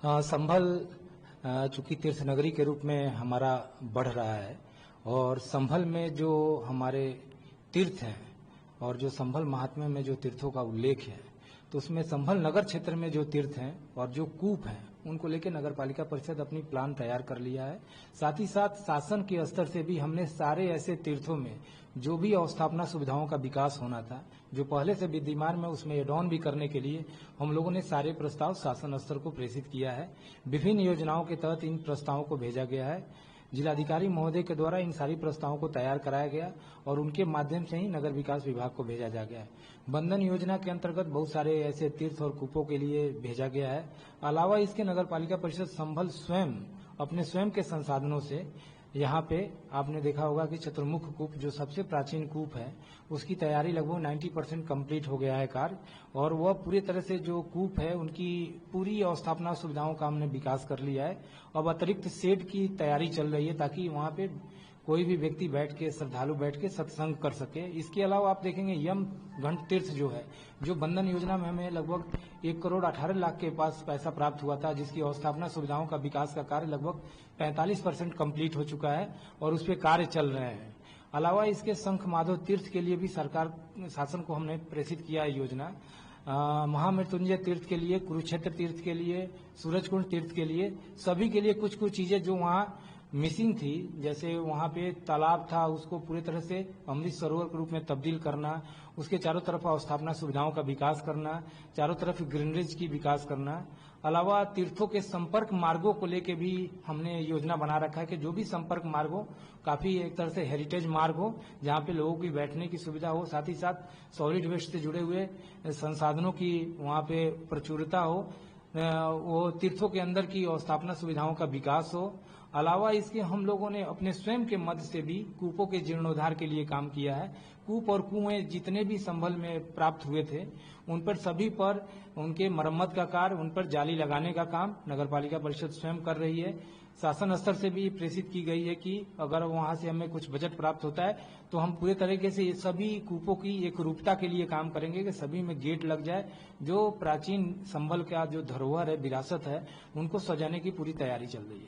संभल चूंकि तीर्थ नगरी के रूप में हमारा बढ़ रहा है और संभल में जो हमारे तीर्थ हैं और जो संभल महात्म्य में जो तीर्थों का उल्लेख है तो उसमें संभल नगर क्षेत्र में जो तीर्थ हैं और जो कूप हैं उनको लेकर नगर पालिका परिषद अपनी प्लान तैयार कर लिया है। साथ ही साथ शासन के स्तर से भी हमने सारे ऐसे तीर्थों में जो भी अवस्थापना सुविधाओं का विकास होना था जो पहले से विद्यमान में उसमें एड ऑन भी करने के लिए हम लोगों ने सारे प्रस्ताव शासन स्तर को प्रेषित किया है। विभिन्न योजनाओं के तहत इन प्रस्तावों को भेजा गया है। जिलाधिकारी महोदय के द्वारा इन सारी प्रस्तावों को तैयार कराया गया और उनके माध्यम से ही नगर विकास विभाग को भेजा जा गया है। बंधन योजना के अंतर्गत बहुत सारे ऐसे तीर्थ और कूपों के लिए भेजा गया है। अलावा इसके नगर पालिका परिषद संभल स्वयं अपने स्वयं के संसाधनों से यहाँ पे आपने देखा होगा कि चतुर्मुख कूप जो सबसे प्राचीन कूप है उसकी तैयारी लगभग 90% कंप्लीट हो गया है कार्य और वह पूरी तरह से जो कूप है उनकी पूरी अवस्थापना सुविधाओं का हमने विकास कर लिया है। अब अतिरिक्त शेड की तैयारी चल रही है ताकि वहाँ पे कोई भी व्यक्ति बैठ के श्रद्धालु बैठ के सत्संग कर सके। इसके अलावा आप देखेंगे यम घंट तीर्थ जो है जो बंधन योजना में हमें लगभग 1,18,00,000 के पास पैसा प्राप्त हुआ था जिसकी अवस्थापना सुविधाओं का विकास का कार्य लगभग 45% कंप्लीट हो चुका है और उस पर कार्य चल रहे हैं। अलावा इसके शंख माधव तीर्थ के लिए भी सरकार शासन को हमने प्रेषित किया है योजना। महामृत्युंजय तीर्थ के लिए, कुरुक्षेत्र तीर्थ के लिए, सूरजकुंड तीर्थ के लिए, सभी के लिए कुछ कुछ चीजें जो वहाँ मिसिंग थी, जैसे वहाँ पे तालाब था उसको पूरी तरह से अमृत सरोवर के रूप में तब्दील करना, उसके चारों तरफ अवस्थापना सुविधाओं का विकास करना, चारों तरफ ग्रीनरीज की विकास करना। अलावा तीर्थों के संपर्क मार्गों को लेके भी हमने योजना बना रखा है कि जो भी संपर्क मार्ग हो काफी एक तरह से हेरिटेज मार्ग हो जहाँ पे लोगों की बैठने की सुविधा हो, साथ ही साथ सॉलिड वेस्ट से जुड़े हुए संसाधनों की वहाँ पे प्रचुरता हो, वो तीर्थों के अंदर की अवस्थापना सुविधाओं का विकास हो। अलावा इसके हम लोगों ने अपने स्वयं के मद से भी कूपों के जीर्णोद्धार के लिए काम किया है। कूप और कुएं जितने भी संभल में प्राप्त हुए थे उन पर सभी पर उनके मरम्मत का कार्य, उन पर जाली लगाने का काम नगर पालिका परिषद स्वयं कर रही है। शासन स्तर से भी प्रेषित की गई है कि अगर वहां से हमें कुछ बजट प्राप्त होता है तो हम पूरे तरीके से ये सभी कूपों की एक रूपता के लिए काम करेंगे कि सभी में गेट लग जाए। जो प्राचीन संभल का जो धरोहर है, विरासत है, उनको सजाने की पूरी तैयारी चल रही है।